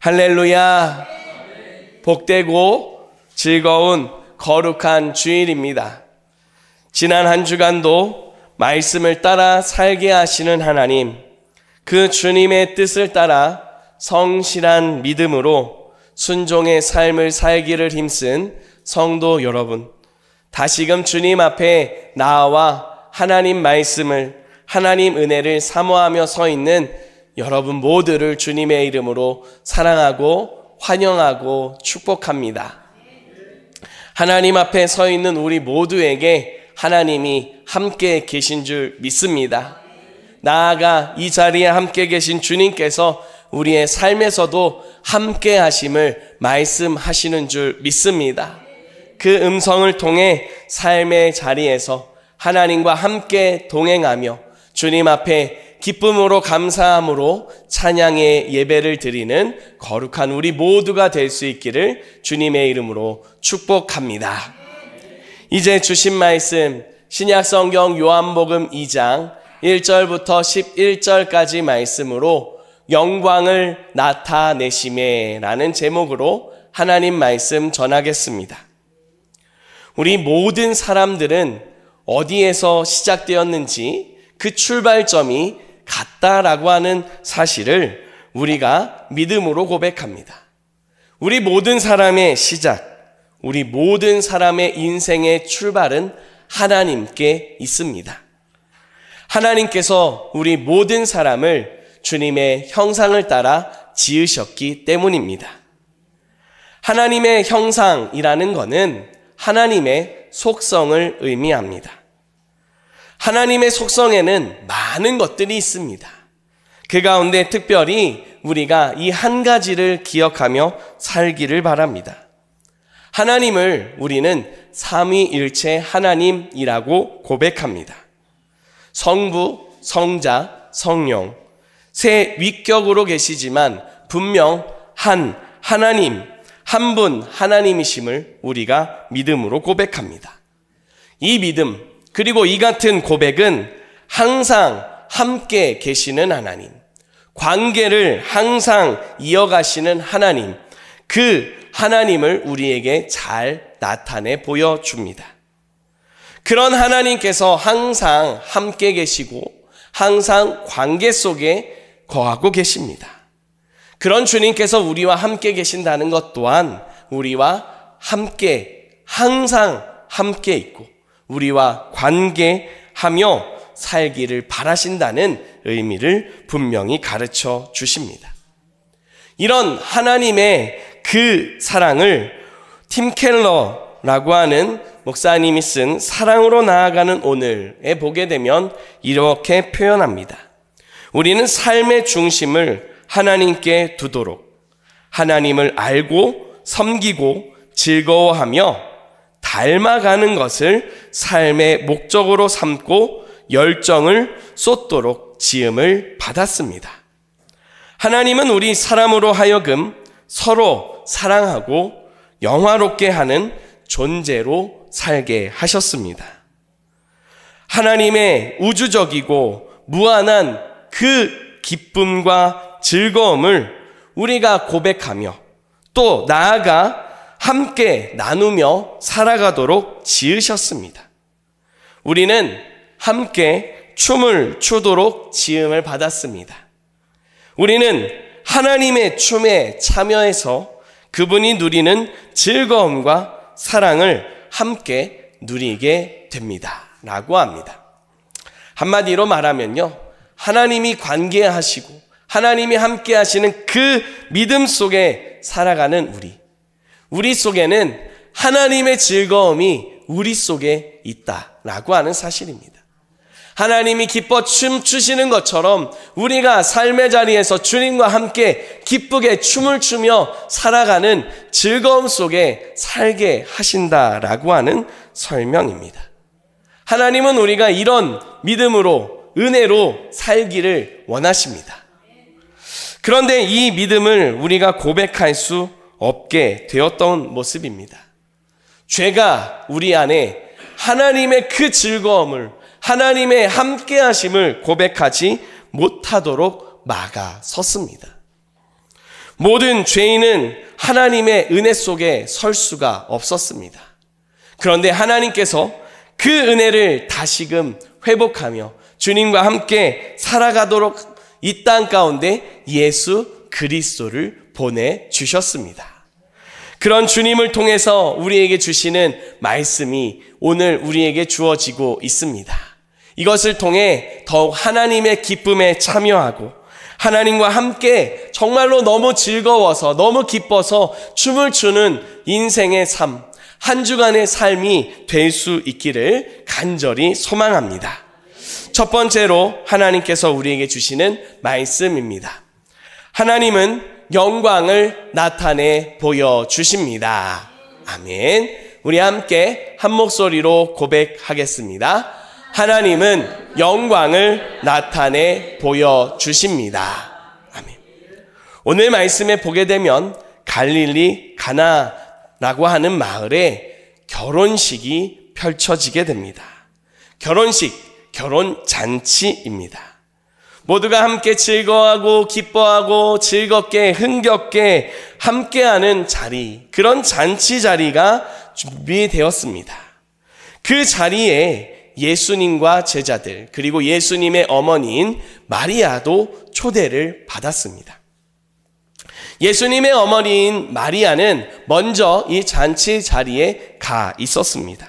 할렐루야. 복되고 즐거운 거룩한 주일입니다. 지난 한 주간도 말씀을 따라 살게 하시는 하나님, 그 주님의 뜻을 따라 성실한 믿음으로 순종의 삶을 살기를 힘쓴 성도 여러분, 다시금 주님 앞에 나와 하나님 말씀을, 하나님 은혜를 사모하며 서 있는 여러분 모두를 주님의 이름으로 사랑하고 환영하고 축복합니다. 하나님 앞에 서 있는 우리 모두에게 하나님이 함께 계신 줄 믿습니다. 나아가 이 자리에 함께 계신 주님께서 우리의 삶에서도 함께 하심을 말씀하시는 줄 믿습니다. 그 음성을 통해 삶의 자리에서 하나님과 함께 동행하며 주님 앞에 기쁨으로 감사함으로 찬양의 예배를 드리는 거룩한 우리 모두가 될 수 있기를 주님의 이름으로 축복합니다. 이제 주신 말씀 신약성경 요한복음 2장 1절부터 11절까지 말씀으로 영광을 나타내심에 라는 제목으로 하나님 말씀 전하겠습니다. 우리 모든 사람들은 어디에서 시작되었는지 그 출발점이 같다라고 하는 사실을 우리가 믿음으로 고백합니다. 우리 모든 사람의 시작, 우리 모든 사람의 인생의 출발은 하나님께 있습니다. 하나님께서 우리 모든 사람을 주님의 형상을 따라 지으셨기 때문입니다. 하나님의 형상이라는 것은 하나님의 속성을 의미합니다. 하나님의 속성에는 많은 것들이 있습니다. 그 가운데 특별히 우리가 이 한 가지를 기억하며 살기를 바랍니다. 하나님을 우리는 삼위일체 하나님이라고 고백합니다. 성부, 성자, 성령, 세 위격으로 계시지만 분명 하나님, 한 분 하나님이심을 우리가 믿음으로 고백합니다. 이 믿음, 그리고 이 같은 고백은 항상 함께 계시는 하나님, 관계를 항상 이어가시는 하나님, 그 하나님을 우리에게 잘 나타내 보여줍니다. 그런 하나님께서 항상 함께 계시고 항상 관계 속에 거하고 계십니다. 그런 주님께서 우리와 함께 계신다는 것 또한 우리와 함께, 항상 함께 있고 우리와 관계하며 살기를 바라신다는 의미를 분명히 가르쳐 주십니다. 이런 하나님의 그 사랑을 팀 켈러라고 하는 목사님이 쓴 사랑으로 나아가는 오늘에 보게 되면 이렇게 표현합니다. 우리는 삶의 중심을 하나님께 두도록 하나님을 알고 섬기고 즐거워하며 닮아가는 것을 삶의 목적으로 삼고 열정을 쏟도록 지음을 받았습니다. 하나님은 우리 사람으로 하여금 서로 사랑하고 영화롭게 하는 존재로 살게 하셨습니다. 하나님의 우주적이고 무한한 그 기쁨과 즐거움을 우리가 고백하며 또 나아가 함께 나누며 살아가도록 지으셨습니다. 우리는 함께 춤을 추도록 지음을 받았습니다. 우리는 하나님의 춤에 참여해서 그분이 누리는 즐거움과 사랑을 함께 누리게 됩니다. 라고 합니다. 한마디로 말하면요, 하나님이 관계하시고 하나님이 함께 하시는 그 믿음 속에 살아가는 우리 속에는 하나님의 즐거움이 우리 속에 있다라고 하는 사실입니다. 하나님이 기뻐 춤추시는 것처럼 우리가 삶의 자리에서 주님과 함께 기쁘게 춤을 추며 살아가는 즐거움 속에 살게 하신다라고 하는 설명입니다. 하나님은 우리가 이런 믿음으로, 은혜로 살기를 원하십니다. 그런데 이 믿음을 우리가 고백할 수 없게 되었던 모습입니다. 죄가 우리 안에 하나님의 그 즐거움을, 하나님의 함께하심을 고백하지 못하도록 막아섰습니다. 모든 죄인은 하나님의 은혜 속에 설 수가 없었습니다. 그런데 하나님께서 그 은혜를 다시금 회복하며 주님과 함께 살아가도록 이 땅 가운데 예수 그리스도를 보내주셨습니다. 그런 주님을 통해서 우리에게 주시는 말씀이 오늘 우리에게 주어지고 있습니다. 이것을 통해 더욱 하나님의 기쁨에 참여하고 하나님과 함께 정말로 너무 즐거워서 너무 기뻐서 춤을 추는 인생의 삶, 한 주간의 삶이 될 수 있기를 간절히 소망합니다. 첫 번째로 하나님께서 우리에게 주시는 말씀입니다. 하나님은 영광을 나타내 보여주십니다. 아멘. 우리 함께 한 목소리로 고백하겠습니다. 하나님은 영광을 나타내 보여주십니다. 아멘. 오늘 말씀에 보게 되면 갈릴리 가나라고 하는 마을에 결혼식이 펼쳐지게 됩니다. 결혼잔치입니다. 모두가 함께 즐거워하고 기뻐하고 즐겁게 흥겹게 함께하는 자리, 그런 잔치 자리가 준비되었습니다. 그 자리에 예수님과 제자들 그리고 예수님의 어머니인 마리아도 초대를 받았습니다. 예수님의 어머니인 마리아는 먼저 이 잔치 자리에 가 있었습니다.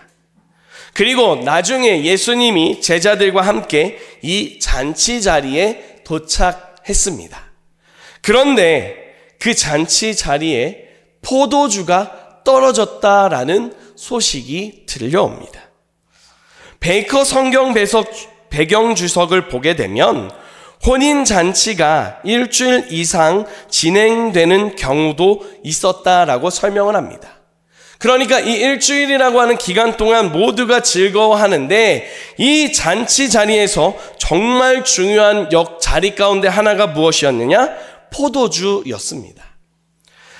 그리고 나중에 예수님이 제자들과 함께 이 잔치 자리에 도착했습니다. 그런데 그 잔치 자리에 포도주가 떨어졌다라는 소식이 들려옵니다. 베이커 성경 배경 주석을 보게 되면 혼인 잔치가 일주일 이상 진행되는 경우도 있었다라고 설명을 합니다. 그러니까 이 일주일이라고 하는 기간 동안 모두가 즐거워하는데 이 잔치 자리에서 정말 중요한 자리 가운데 하나가 무엇이었느냐? 포도주였습니다.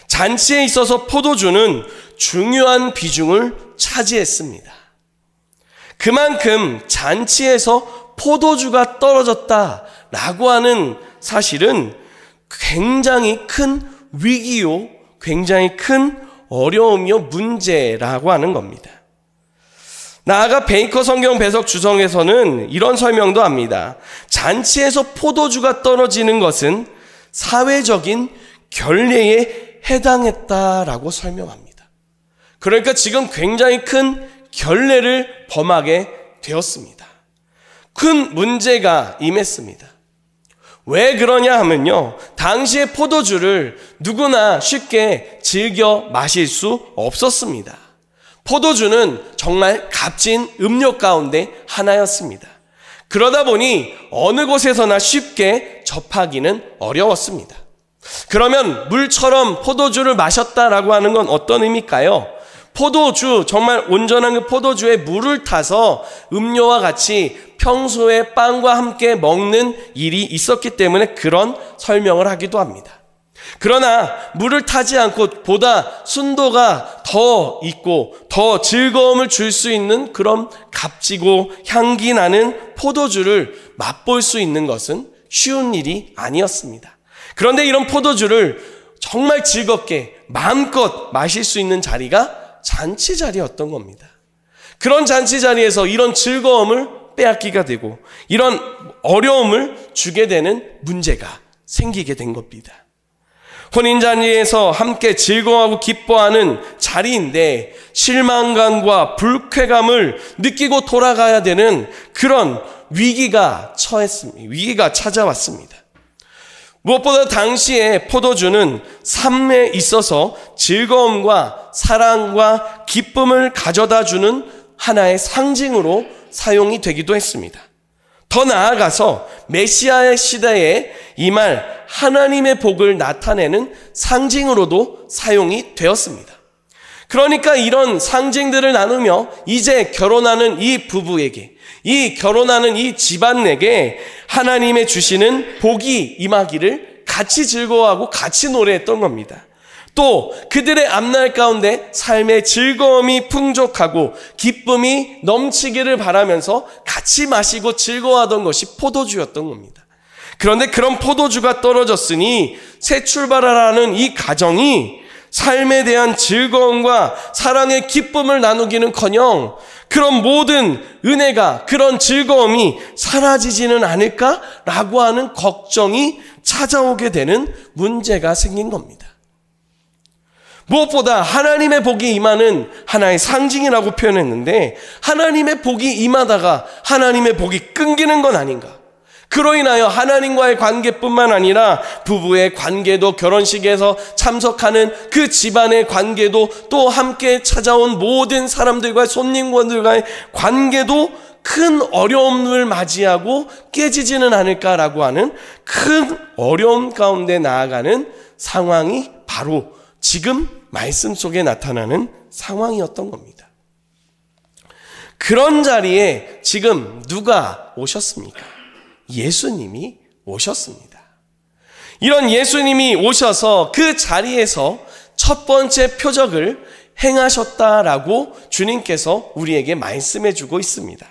잔치에 있어서 포도주는 중요한 비중을 차지했습니다. 그만큼 잔치에서 포도주가 떨어졌다라고 하는 사실은 굉장히 큰 위기요, 굉장히 큰 어려움이요, 문제라고 하는 겁니다. 나아가 베이커 성경 배석 주석에서는 이런 설명도 합니다. 잔치에서 포도주가 떨어지는 것은 사회적인 결례에 해당했다라고 설명합니다. 그러니까 지금 굉장히 큰 결례를 범하게 되었습니다. 큰 문제가 임했습니다. 왜 그러냐 하면요, 당시에 포도주를 누구나 쉽게 즐겨 마실 수 없었습니다. 포도주는 정말 값진 음료 가운데 하나였습니다. 그러다 보니 어느 곳에서나 쉽게 접하기는 어려웠습니다. 그러면 물처럼 포도주를 마셨다라고 하는 건 어떤 의미일까요? 포도주, 정말 온전한 그 포도주에 물을 타서 음료와 같이 평소에 빵과 함께 먹는 일이 있었기 때문에 그런 설명을 하기도 합니다. 그러나 물을 타지 않고 보다 순도가 더 있고 더 즐거움을 줄 수 있는 그런 값지고 향기 나는 포도주를 맛볼 수 있는 것은 쉬운 일이 아니었습니다. 그런데 이런 포도주를 정말 즐겁게 마음껏 마실 수 있는 자리가 잔치 자리였던 겁니다. 그런 잔치 자리에서 이런 즐거움을 빼앗기게 되고 이런 어려움을 주게 되는 문제가 생기게 된 겁니다. 혼인 자리에서 함께 즐거워하고 기뻐하는 자리인데 실망감과 불쾌감을 느끼고 돌아가야 되는 그런 위기가 찾아왔습니다. 무엇보다 당시에 포도주는 삶에 있어서 즐거움과 사랑과 기쁨을 가져다주는 하나의 상징으로 사용이 되기도 했습니다. 더 나아가서 메시아의 시대에 임할 하나님의 복을 나타내는 상징으로도 사용이 되었습니다. 그러니까 이런 상징들을 나누며 이제 결혼하는 이 부부에게, 이 결혼하는 이 집안에게 하나님의 주시는 복이 임하기를 같이 즐거워하고 같이 노래했던 겁니다. 또 그들의 앞날 가운데 삶의 즐거움이 풍족하고 기쁨이 넘치기를 바라면서 같이 마시고 즐거워하던 것이 포도주였던 겁니다. 그런데 그런 포도주가 떨어졌으니 새 출발하라는 이 가정이 삶에 대한 즐거움과 사랑의 기쁨을 나누기는커녕 그런 모든 은혜가, 그런 즐거움이 사라지지는 않을까라고 하는 걱정이 찾아오게 되는 문제가 생긴 겁니다. 무엇보다 하나님의 복이 임하는 하나의 상징이라고 표현했는데, 하나님의 복이 임하다가 하나님의 복이 끊기는 건 아닌가? 그로 인하여 하나님과의 관계뿐만 아니라 부부의 관계도, 결혼식에서 참석하는 그 집안의 관계도, 또 함께 찾아온 모든 사람들과의, 손님들과의 관계도 큰 어려움을 맞이하고 깨지지는 않을까라고 하는 큰 어려움 가운데 나아가는 상황이 바로 지금 말씀 속에 나타나는 상황이었던 겁니다. 그런 자리에 지금 누가 오셨습니까? 예수님이 오셨습니다. 이런 예수님이 오셔서 그 자리에서 첫 번째 표적을 행하셨다라고 주님께서 우리에게 말씀해 주고 있습니다.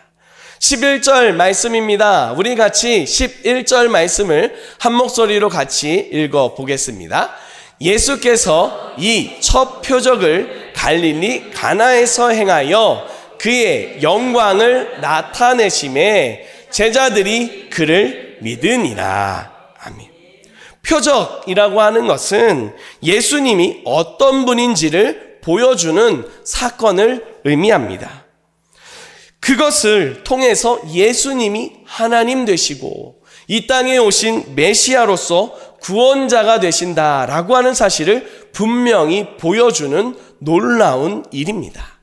11절 말씀입니다. 우리 같이 11절 말씀을 한 목소리로 같이 읽어 보겠습니다. 예수께서 이 첫 표적을 갈릴리 가나에서 행하여 그의 영광을 나타내심에 제자들이 그를 믿으니라. 아멘. 표적이라고 하는 것은 예수님이 어떤 분인지를 보여주는 사건을 의미합니다. 그것을 통해서 예수님이 하나님 되시고 이 땅에 오신 메시아로서 구원자가 되신다라고 하는 사실을 분명히 보여주는 놀라운 일입니다.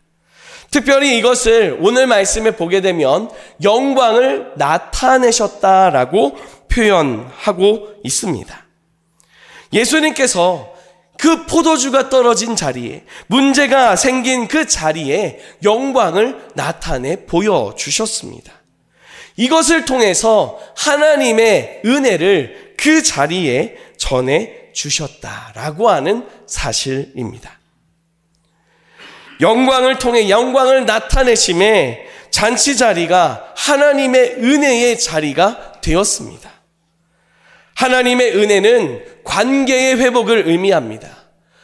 특별히 이것을 오늘 말씀에 보게 되면 영광을 나타내셨다라고 표현하고 있습니다. 예수님께서 그 포도주가 떨어진 자리에, 문제가 생긴 그 자리에 영광을 나타내 보여주셨습니다. 이것을 통해서 하나님의 은혜를 그 자리에 전해 주셨다라고 하는 사실입니다. 영광을 통해 영광을 나타내심에 잔치 자리가 하나님의 은혜의 자리가 되었습니다. 하나님의 은혜는 관계의 회복을 의미합니다.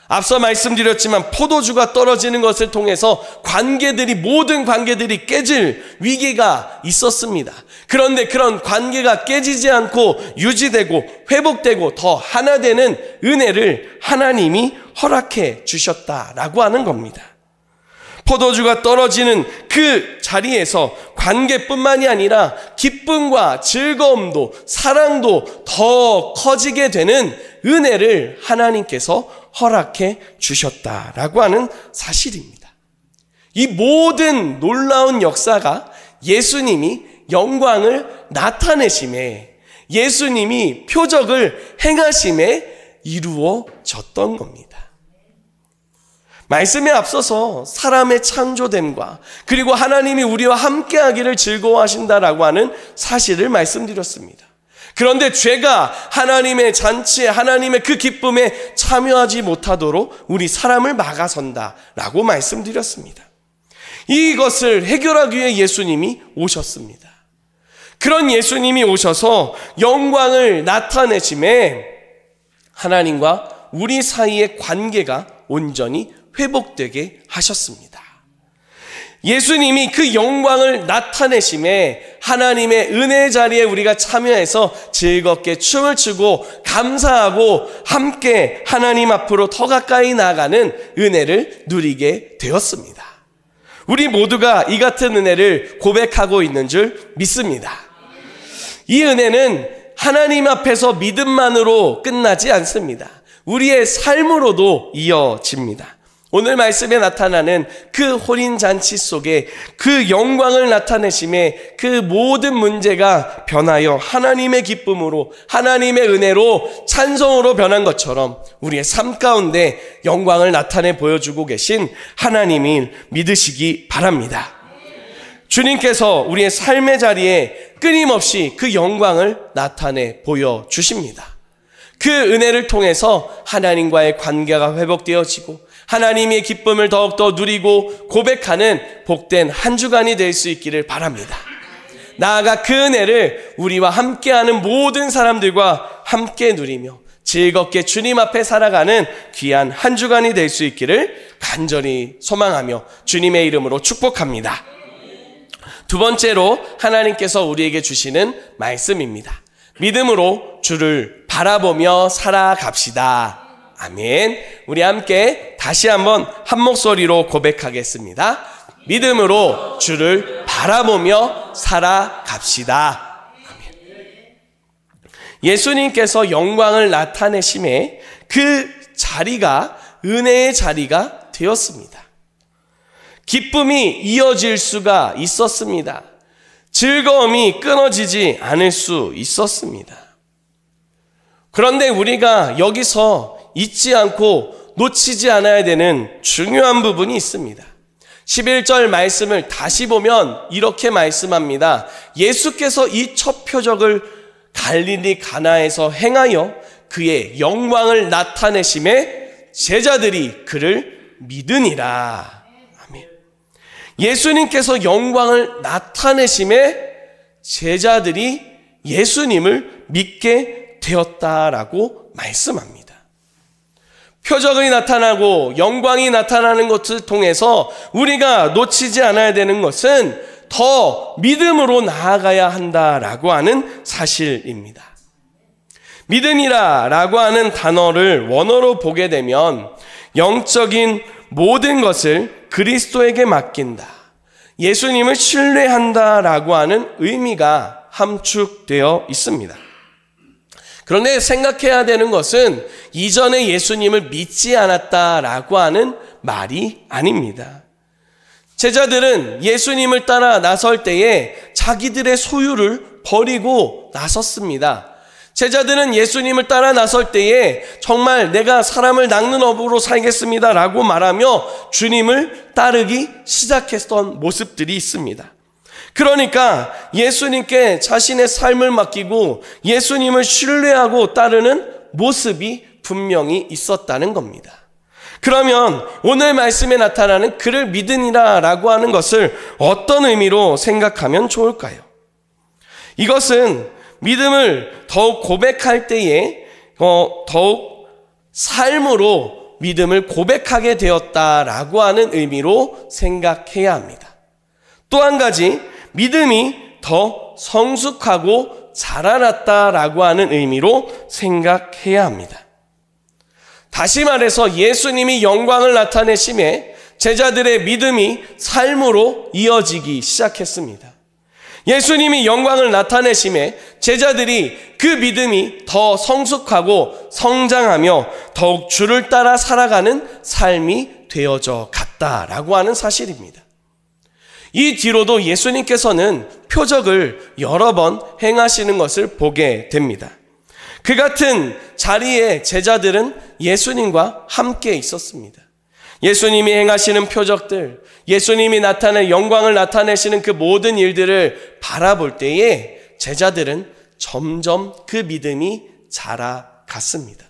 앞서 말씀드렸지만 포도주가 떨어지는 것을 통해서 모든 관계들이 깨질 위기가 있었습니다. 그런데 그런 관계가 깨지지 않고 유지되고 회복되고 더 하나 되는 은혜를 하나님이 허락해 주셨다라고 하는 겁니다. 포도주가 떨어지는 그 자리에서 관계뿐만이 아니라 기쁨과 즐거움도 사랑도 더 커지게 되는 은혜를 하나님께서 허락해 주셨다라고 하는 사실입니다. 이 모든 놀라운 역사가 예수님이 영광을 나타내심에, 예수님이 표적을 행하심에 이루어졌던 겁니다. 말씀에 앞서서 사람의 창조됨과 그리고 하나님이 우리와 함께하기를 즐거워하신다라고 하는 사실을 말씀드렸습니다. 그런데 죄가 하나님의 잔치에, 하나님의 그 기쁨에 참여하지 못하도록 우리 사람을 막아선다라고 말씀드렸습니다. 이것을 해결하기 위해 예수님이 오셨습니다. 그런 예수님이 오셔서 영광을 나타내심에 하나님과 우리 사이의 관계가 온전히 회복되게 하셨습니다. 예수님이 그 영광을 나타내심에 하나님의 은혜의 자리에 우리가 참여해서 즐겁게 춤을 추고 감사하고 함께 하나님 앞으로 더 가까이 나아가는 은혜를 누리게 되었습니다. 우리 모두가 이 같은 은혜를 고백하고 있는 줄 믿습니다. 이 은혜는 하나님 앞에서 믿음만으로 끝나지 않습니다. 우리의 삶으로도 이어집니다. 오늘 말씀에 나타나는 그 혼인잔치 속에 그 영광을 나타내심에 그 모든 문제가 변하여 하나님의 기쁨으로, 하나님의 은혜로, 찬송으로 변한 것처럼 우리의 삶 가운데 영광을 나타내 보여주고 계신 하나님을 믿으시기 바랍니다. 주님께서 우리의 삶의 자리에 끊임없이 그 영광을 나타내 보여주십니다. 그 은혜를 통해서 하나님과의 관계가 회복되어지고 하나님의 기쁨을 더욱더 누리고 고백하는 복된 한 주간이 될 수 있기를 바랍니다. 나아가 그 은혜를 우리와 함께하는 모든 사람들과 함께 누리며 즐겁게 주님 앞에 살아가는 귀한 한 주간이 될 수 있기를 간절히 소망하며 주님의 이름으로 축복합니다. 두 번째로 하나님께서 우리에게 주시는 말씀입니다. 믿음으로 주를 바라보며 살아갑시다. 아멘. 우리 함께 다시 한번 한 목소리로 고백하겠습니다. 믿음으로 주를 바라보며 살아갑시다. 아멘. 예수님께서 영광을 나타내심에 그 자리가 은혜의 자리가 되었습니다. 기쁨이 이어질 수가 있었습니다. 즐거움이 끊어지지 않을 수 있었습니다. 그런데 우리가 여기서 잊지 않고 놓치지 않아야 되는 중요한 부분이 있습니다. 11절 말씀을 다시 보면 이렇게 말씀합니다. 예수께서 이 첫 표적을 갈릴리 가나에서 행하여 그의 영광을 나타내심에 제자들이 그를 믿으니라. 아멘. 예수님께서 영광을 나타내심에 제자들이 예수님을 믿게 되었다라고 말씀합니다. 표적이 나타나고 영광이 나타나는 것을 통해서 우리가 놓치지 않아야 되는 것은 더 믿음으로 나아가야 한다라고 하는 사실입니다. 믿음이라 라고 하는 단어를 원어로 보게 되면 영적인 모든 것을 그리스도에게 맡긴다, 예수님을 신뢰한다 라고 하는 의미가 함축되어 있습니다. 그런데 생각해야 되는 것은 이전에 예수님을 믿지 않았다라고 하는 말이 아닙니다. 제자들은 예수님을 따라 나설 때에 자기들의 소유를 버리고 나섰습니다. 제자들은 예수님을 따라 나설 때에 정말 내가 사람을 낚는 업으로 살겠습니다라고 말하며 주님을 따르기 시작했던 모습들이 있습니다. 그러니까 예수님께 자신의 삶을 맡기고 예수님을 신뢰하고 따르는 모습이 분명히 있었다는 겁니다. 그러면 오늘 말씀에 나타나는 그를 믿으니라 라고 하는 것을 어떤 의미로 생각하면 좋을까요? 이것은 믿음을 더욱 고백할 때에 더욱 삶으로 믿음을 고백하게 되었다라고 하는 의미로 생각해야 합니다. 또 한 가지, 믿음이 더 성숙하고 자라났다라고 하는 의미로 생각해야 합니다. 다시 말해서 예수님이 영광을 나타내심에 제자들의 믿음이 삶으로 이어지기 시작했습니다. 예수님이 영광을 나타내심에 제자들이 그 믿음이 더 성숙하고 성장하며 더욱 주를 따라 살아가는 삶이 되어져 갔다라고 하는 사실입니다. 이 뒤로도 예수님께서는 표적을 여러 번 행하시는 것을 보게 됩니다. 그 같은 자리에 제자들은 예수님과 함께 있었습니다. 예수님이 행하시는 표적들, 예수님이 나타낸 영광을 나타내시는 그 모든 일들을 바라볼 때에 제자들은 점점 그 믿음이 자라갔습니다.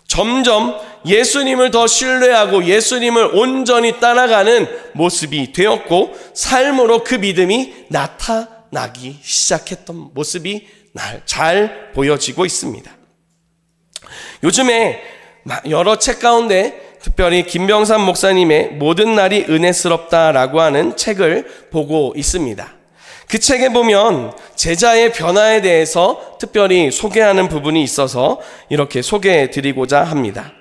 점점 예수님을 더 신뢰하고 예수님을 온전히 따라가는 모습이 되었고 삶으로 그 믿음이 나타나기 시작했던 모습이 잘 보여지고 있습니다. 요즘에 여러 책 가운데 특별히 김병삼 목사님의 모든 날이 은혜스럽다라고 하는 책을 보고 있습니다. 그 책에 보면 제자의 변화에 대해서 특별히 소개하는 부분이 있어서 이렇게 소개해 드리고자 합니다.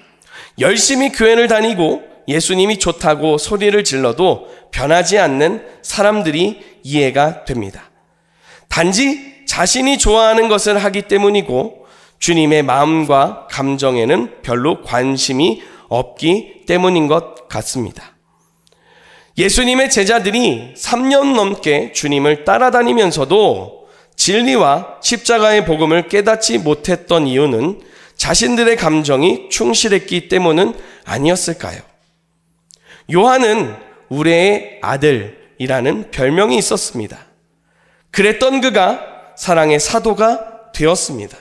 열심히 교회를 다니고 예수님이 좋다고 소리를 질러도 변하지 않는 사람들이 이해가 됩니다. 단지 자신이 좋아하는 것을 하기 때문이고 주님의 마음과 감정에는 별로 관심이 없기 때문인 것 같습니다. 예수님의 제자들이 3년 넘게 주님을 따라다니면서도 진리와 십자가의 복음을 깨닫지 못했던 이유는 자신들의 감정이 충실했기 때문은 아니었을까요? 요한은 우레의 아들이라는 별명이 있었습니다. 그랬던 그가 사랑의 사도가 되었습니다.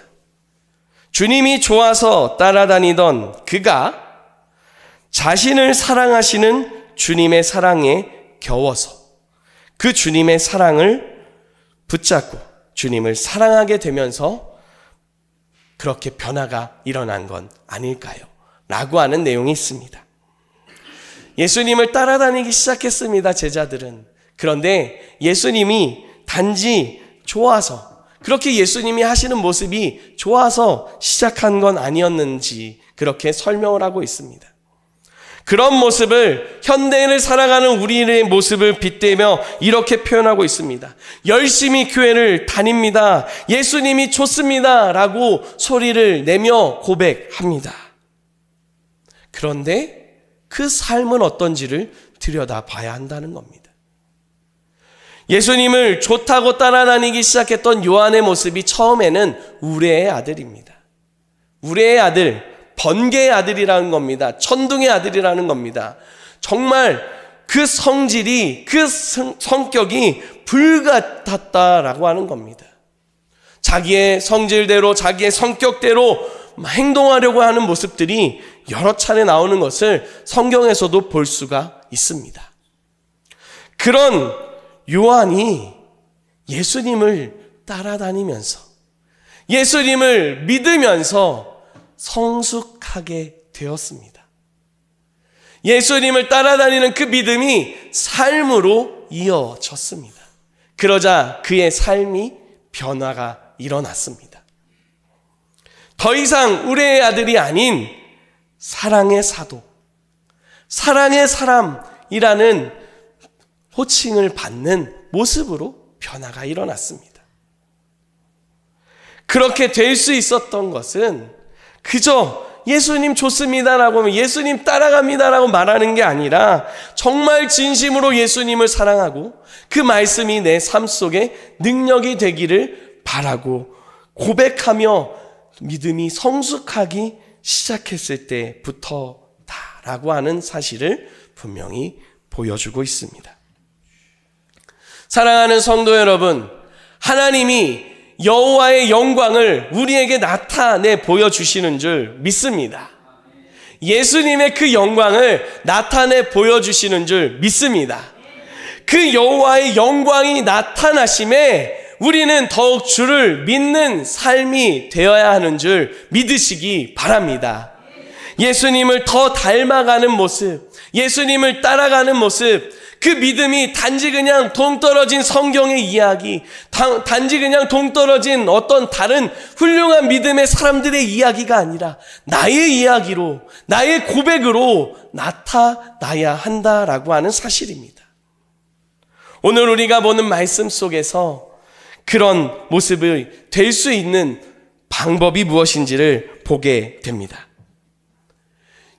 주님이 좋아서 따라다니던 그가 자신을 사랑하시는 주님의 사랑에 겨워서 그 주님의 사랑을 붙잡고 주님을 사랑하게 되면서 그렇게 변화가 일어난 건 아닐까요? 라고 하는 내용이 있습니다. 예수님을 따라다니기 시작했습니다, 제자들은. 그런데 예수님이 단지 좋아서, 그렇게 예수님이 하시는 모습이 좋아서 시작한 건 아니었는지 그렇게 설명을 하고 있습니다. 그런 모습을, 현대인을 살아가는 우리의 모습을 빗대며 이렇게 표현하고 있습니다. 열심히 교회를 다닙니다. 예수님이 좋습니다. 라고 소리를 내며 고백합니다. 그런데 그 삶은 어떤지를 들여다봐야 한다는 겁니다. 예수님을 좋다고 따라다니기 시작했던 요한의 모습이 처음에는 우레의 아들입니다. 우레의 아들, 번개의 아들이라는 겁니다. 천둥의 아들이라는 겁니다. 정말 그 성질이, 그 성격이 불같았다라고 하는 겁니다. 자기의 성질대로, 자기의 성격대로 행동하려고 하는 모습들이 여러 차례 나오는 것을 성경에서도 볼 수가 있습니다. 그런 요한이 예수님을 따라다니면서, 예수님을 믿으면서 성숙하게 되었습니다. 예수님을 따라다니는 그 믿음이 삶으로 이어졌습니다. 그러자 그의 삶이 변화가 일어났습니다. 더 이상 우레의 아들이 아닌 사랑의 사도, 사랑의 사람이라는 호칭을 받는 모습으로 변화가 일어났습니다. 그렇게 될 수 있었던 것은 그저 예수님 좋습니다라고 하면 예수님 따라갑니다라고 말하는 게 아니라 정말 진심으로 예수님을 사랑하고 그 말씀이 내 삶 속에 능력이 되기를 바라고 고백하며 믿음이 성숙하기 시작했을 때부터다라고 하는 사실을 분명히 보여주고 있습니다. 사랑하는 성도 여러분, 하나님이 여호와의 영광을 우리에게 나타내 보여주시는 줄 믿습니다. 예수님의 그 영광을 나타내 보여주시는 줄 믿습니다. 그 여호와의 영광이 나타나심에 우리는 더욱 주를 믿는 삶이 되어야 하는 줄 믿으시기 바랍니다. 예수님을 더 닮아가는 모습, 예수님을 따라가는 모습, 그 믿음이 단지 그냥 동떨어진 성경의 이야기, 단지 그냥 동떨어진 어떤 다른 훌륭한 믿음의 사람들의 이야기가 아니라 나의 이야기로, 나의 고백으로 나타나야 한다라고 하는 사실입니다. 오늘 우리가 보는 말씀 속에서 그런 모습이 될 수 있는 방법이 무엇인지를 보게 됩니다.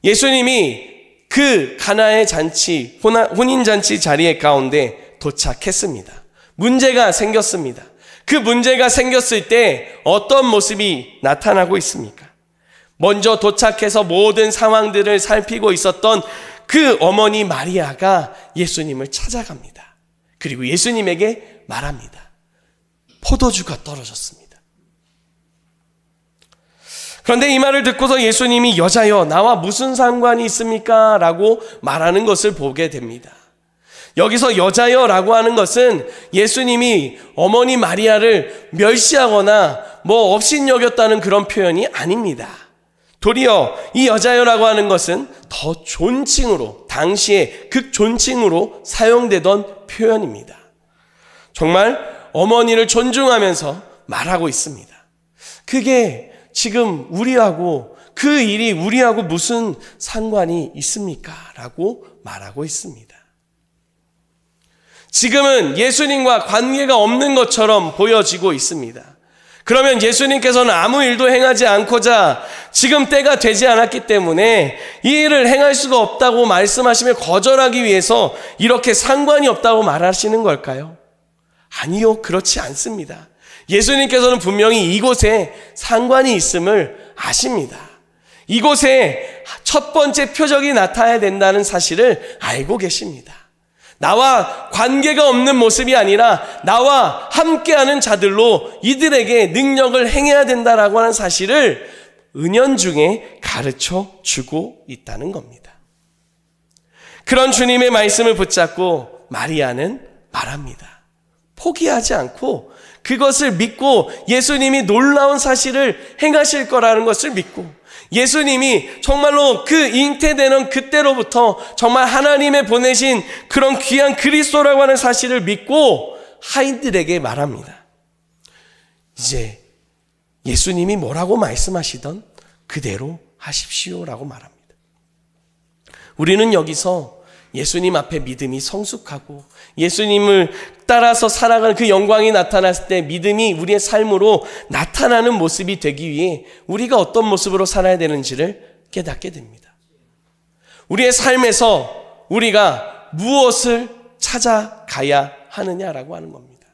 예수님이 그 가나의 잔치, 혼인잔치 자리에 가운데 도착했습니다. 문제가 생겼습니다. 그 문제가 생겼을 때 어떤 모습이 나타나고 있습니까? 먼저 도착해서 모든 상황들을 살피고 있었던 그 어머니 마리아가 예수님을 찾아갑니다. 그리고 예수님에게 말합니다. 포도주가 떨어졌습니다. 그런데 이 말을 듣고서 예수님이 여자여 나와 무슨 상관이 있습니까? 라고 말하는 것을 보게 됩니다. 여기서 여자여 라고 하는 것은 예수님이 어머니 마리아를 멸시하거나 업신여겼다는 그런 표현이 아닙니다. 도리어 이 여자여라고 하는 것은 더 존칭으로, 당시에 극존칭으로 사용되던 표현입니다. 정말 어머니를 존중하면서 말하고 있습니다. 그게 지금 우리하고, 그 일이 우리하고 무슨 상관이 있습니까? 라고 말하고 있습니다. 지금은 예수님과 관계가 없는 것처럼 보여지고 있습니다. 그러면 예수님께서는 아무 일도 행하지 않고자 지금 때가 되지 않았기 때문에 이 일을 행할 수가 없다고 말씀하시며 거절하기 위해서 이렇게 상관이 없다고 말하시는 걸까요? 아니요, 그렇지 않습니다. 예수님께서는 분명히 이곳에 상관이 있음을 아십니다. 이곳에 첫 번째 표적이 나타나야 된다는 사실을 알고 계십니다. 나와 관계가 없는 모습이 아니라 나와 함께하는 자들로 이들에게 능력을 행해야 된다라고 하는 사실을 은연중에 가르쳐 주고 있다는 겁니다. 그런 주님의 말씀을 붙잡고 마리아는 말합니다. 포기하지 않고 그것을 믿고 예수님이 놀라운 사실을 행하실 거라는 것을 믿고 예수님이 정말로 그 잉태되는 그때로부터 정말 하나님의 보내신 그런 귀한 그리스도라고 하는 사실을 믿고 하인들에게 말합니다. 이제 예수님이 뭐라고 말씀하시던 그대로 하십시오라고 말합니다. 우리는 여기서 예수님 앞에 믿음이 성숙하고 예수님을 따라서 살아가는 그 영광이 나타났을 때 믿음이 우리의 삶으로 나타나는 모습이 되기 위해 우리가 어떤 모습으로 살아야 되는지를 깨닫게 됩니다. 우리의 삶에서 우리가 무엇을 찾아가야 하느냐라고 하는 겁니다.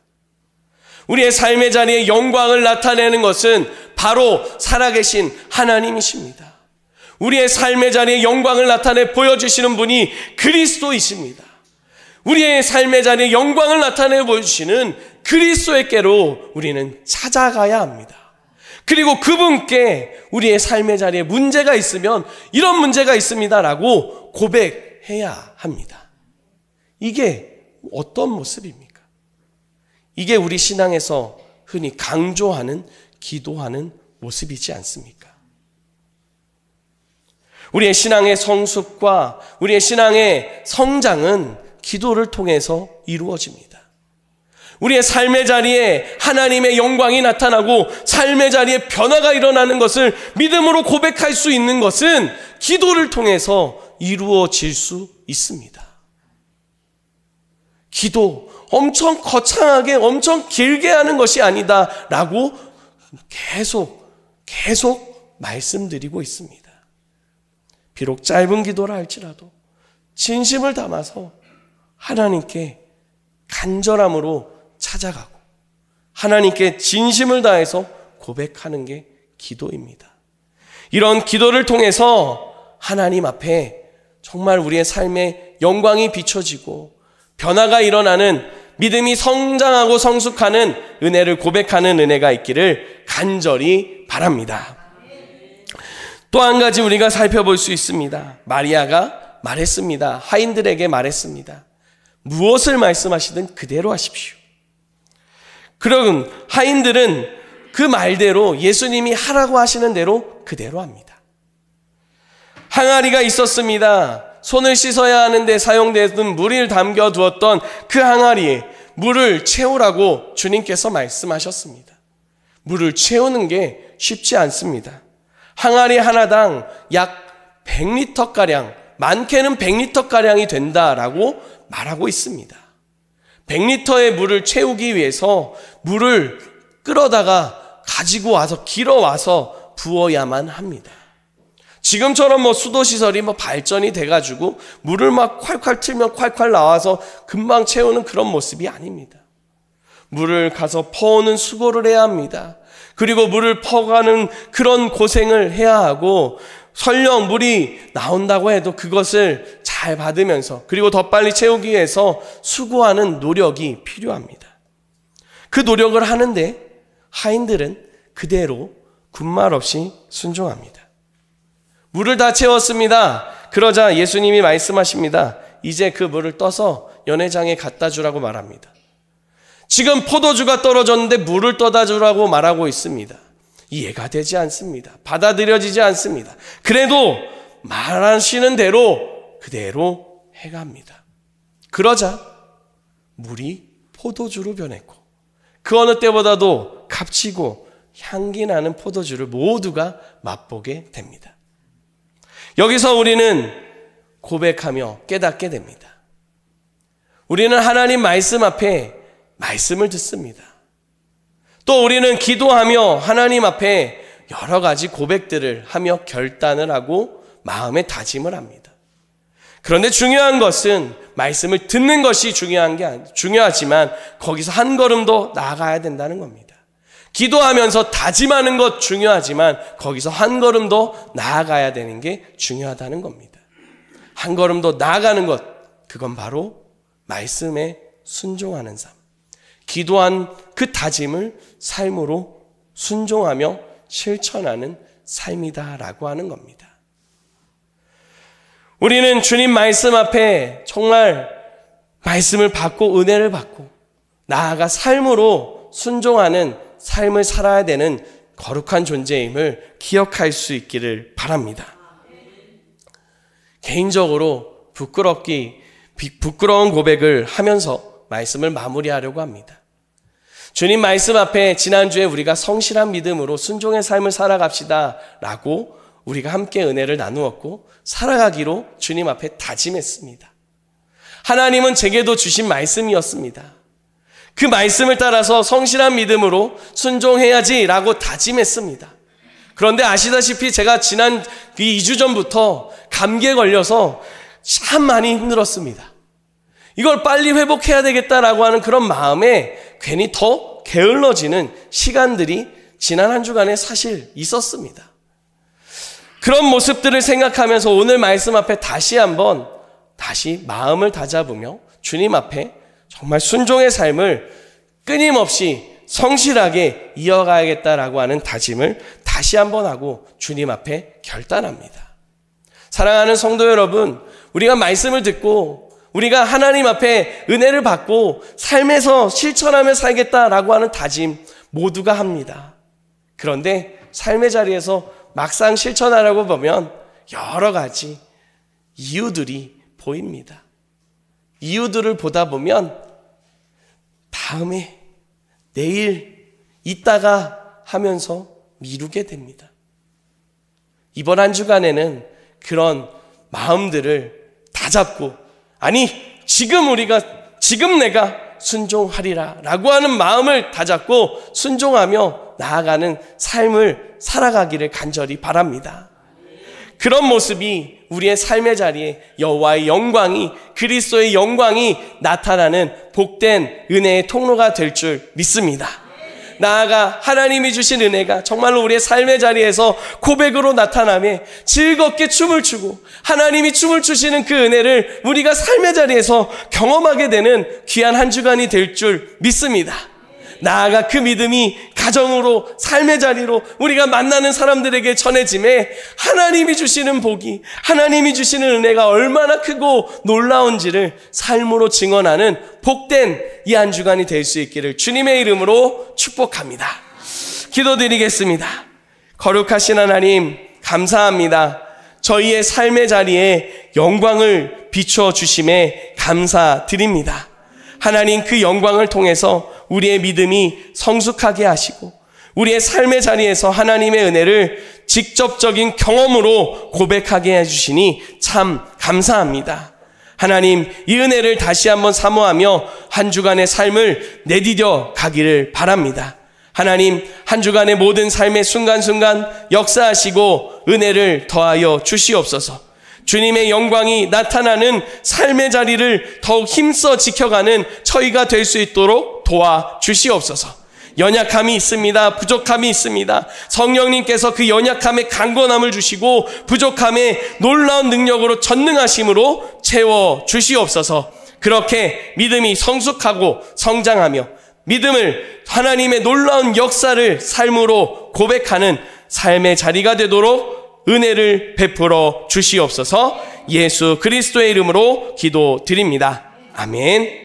우리의 삶의 자리에 영광을 나타내는 것은 바로 살아계신 하나님이십니다. 우리의 삶의 자리에 영광을 나타내 보여주시는 분이 그리스도이십니다. 우리의 삶의 자리에 영광을 나타내 보여주시는 그리스도에게로 우리는 찾아가야 합니다. 그리고 그분께 우리의 삶의 자리에 문제가 있으면 이런 문제가 있습니다라고 고백해야 합니다. 이게 어떤 모습입니까? 이게 우리 신앙에서 흔히 강조하는 기도하는 모습이지 않습니까? 우리의 신앙의 성숙과 우리의 신앙의 성장은 기도를 통해서 이루어집니다. 우리의 삶의 자리에 하나님의 영광이 나타나고 삶의 자리에 변화가 일어나는 것을 믿음으로 고백할 수 있는 것은 기도를 통해서 이루어질 수 있습니다. 기도 엄청 거창하게 엄청 길게 하는 것이 아니다라고 계속 말씀드리고 있습니다. 비록 짧은 기도라 할지라도 진심을 담아서 하나님께 간절함으로 찾아가고 하나님께 진심을 다해서 고백하는 게 기도입니다. 이런 기도를 통해서 하나님 앞에 정말 우리의 삶에 영광이 비춰지고 변화가 일어나는 믿음이 성장하고 성숙하는 은혜를 고백하는 은혜가 있기를 간절히 바랍니다. 또 한 가지 우리가 살펴볼 수 있습니다. 마리아가 말했습니다. 하인들에게 말했습니다. 무엇을 말씀하시든 그대로 하십시오. 그럼 하인들은 그 말대로 예수님이 하라고 하시는 대로 그대로 합니다. 항아리가 있었습니다. 손을 씻어야 하는데 사용되던 물을 담겨 두었던 그 항아리에 물을 채우라고 주님께서 말씀하셨습니다. 물을 채우는 게 쉽지 않습니다. 항아리 하나당 약 100리터가량, 많게는 100리터가량이 된다라고 말하고 있습니다. 100리터의 물을 채우기 위해서 물을 끌어다가 가지고 와서 길어와서 부어야만 합니다. 지금처럼 수도시설이 발전이 돼가지고 물을 막 콸콸 틀면 콸콸 나와서 금방 채우는 그런 모습이 아닙니다. 물을 가서 퍼오는 수고를 해야 합니다. 그리고 물을 퍼가는 그런 고생을 해야 하고 설령 물이 나온다고 해도 그것을 잘 받으면서 그리고 더 빨리 채우기 위해서 수고하는 노력이 필요합니다. 그 노력을 하는데 하인들은 그대로 군말 없이 순종합니다. 물을 다 채웠습니다. 그러자 예수님이 말씀하십니다. 이제 그 물을 떠서 연회장에 갖다 주라고 말합니다. 지금 포도주가 떨어졌는데 물을 떠다 주라고 말하고 있습니다. 이해가 되지 않습니다. 받아들여지지 않습니다. 그래도 말하시는 대로 그대로 해갑니다. 그러자 물이 포도주로 변했고 그 어느 때보다도 값지고 향기 나는 포도주를 모두가 맛보게 됩니다. 여기서 우리는 고백하며 깨닫게 됩니다. 우리는 하나님 말씀 앞에 말씀을 듣습니다. 또 우리는 기도하며 하나님 앞에 여러 가지 고백들을 하며 결단을 하고 마음의 다짐을 합니다. 그런데 중요한 것은 말씀을 듣는 것이 중요하지만 거기서 한 걸음 더 나아가야 된다는 겁니다. 기도하면서 다짐하는 것 중요하지만 거기서 한 걸음 더 나아가야 되는 게 중요하다는 겁니다. 한 걸음 더 나아가는 것, 그건 바로 말씀에 순종하는 삶. 기도한 그 다짐을 삶으로 순종하며 실천하는 삶이다라고 하는 겁니다. 우리는 주님 말씀 앞에 정말 말씀을 받고 은혜를 받고 나아가 삶으로 순종하는 삶을 살아야 되는 거룩한 존재임을 기억할 수 있기를 바랍니다. 개인적으로 부끄러운 고백을 하면서 말씀을 마무리하려고 합니다. 주님 말씀 앞에 지난주에 우리가 성실한 믿음으로 순종의 삶을 살아갑시다 라고 우리가 함께 은혜를 나누었고 살아가기로 주님 앞에 다짐했습니다. 하나님은 제게도 주신 말씀이었습니다. 그 말씀을 따라서 성실한 믿음으로 순종해야지 라고 다짐했습니다. 그런데 아시다시피 제가 지난 2주 전부터 감기에 걸려서 참 많이 힘들었습니다. 이걸 빨리 회복해야 되겠다라고 하는 그런 마음에 괜히 더 게을러지는 시간들이 지난 한 주간에 사실 있었습니다. 그런 모습들을 생각하면서 오늘 말씀 앞에 다시 마음을 다잡으며 주님 앞에 정말 순종의 삶을 끊임없이 성실하게 이어가야겠다라고 하는 다짐을 다시 한번 하고 주님 앞에 결단합니다. 사랑하는 성도 여러분, 우리가 말씀을 듣고 우리가 하나님 앞에 은혜를 받고 삶에서 실천하며 살겠다라고 하는 다짐 모두가 합니다. 그런데 삶의 자리에서 막상 실천하려고 보면 여러 가지 이유들이 보입니다. 이유들을 보다 보면 다음에, 내일, 이따가 하면서 미루게 됩니다. 이번 한 주간에는 그런 마음들을 다잡고 지금 내가 순종하리라 라고 하는 마음을 다잡고 순종하며 나아가는 삶을 살아가기를 간절히 바랍니다. 그런 모습이 우리의 삶의 자리에 여호와의 영광이, 그리스도의 영광이 나타나는 복된 은혜의 통로가 될 줄 믿습니다. 나아가 하나님이 주신 은혜가 정말로 우리의 삶의 자리에서 고백으로 나타나며 즐겁게 춤을 추고 하나님이 춤을 추시는 그 은혜를 우리가 삶의 자리에서 경험하게 되는 귀한 한 주간이 될 줄 믿습니다. 나아가 그 믿음이 가정으로, 삶의 자리로 우리가 만나는 사람들에게 전해짐에 하나님이 주시는 복이, 하나님이 주시는 은혜가 얼마나 크고 놀라운지를 삶으로 증언하는 복된 이 한 주간이 될 수 있기를 주님의 이름으로 축복합니다. 기도드리겠습니다. 거룩하신 하나님, 감사합니다. 저희의 삶의 자리에 영광을 비추어 주심에 감사드립니다. 하나님, 그 영광을 통해서 우리의 믿음이 성숙하게 하시고 우리의 삶의 자리에서 하나님의 은혜를 직접적인 경험으로 고백하게 해주시니 참 감사합니다. 하나님, 이 은혜를 다시 한번 사모하며 한 주간의 삶을 내디뎌 가기를 바랍니다. 하나님, 한 주간의 모든 삶의 순간순간 역사하시고 은혜를 더하여 주시옵소서. 주님의 영광이 나타나는 삶의 자리를 더욱 힘써 지켜가는 저희가 될 수 있도록 도와주시옵소서. 연약함이 있습니다. 부족함이 있습니다. 성령님께서 그 연약함에 강건함을 주시고 부족함에 놀라운 능력으로 전능하심으로 채워주시옵소서. 그렇게 믿음이 성숙하고 성장하며 믿음을, 하나님의 놀라운 역사를 삶으로 고백하는 삶의 자리가 되도록 은혜를 베풀어 주시옵소서. 예수 그리스도의 이름으로 기도드립니다. 아멘.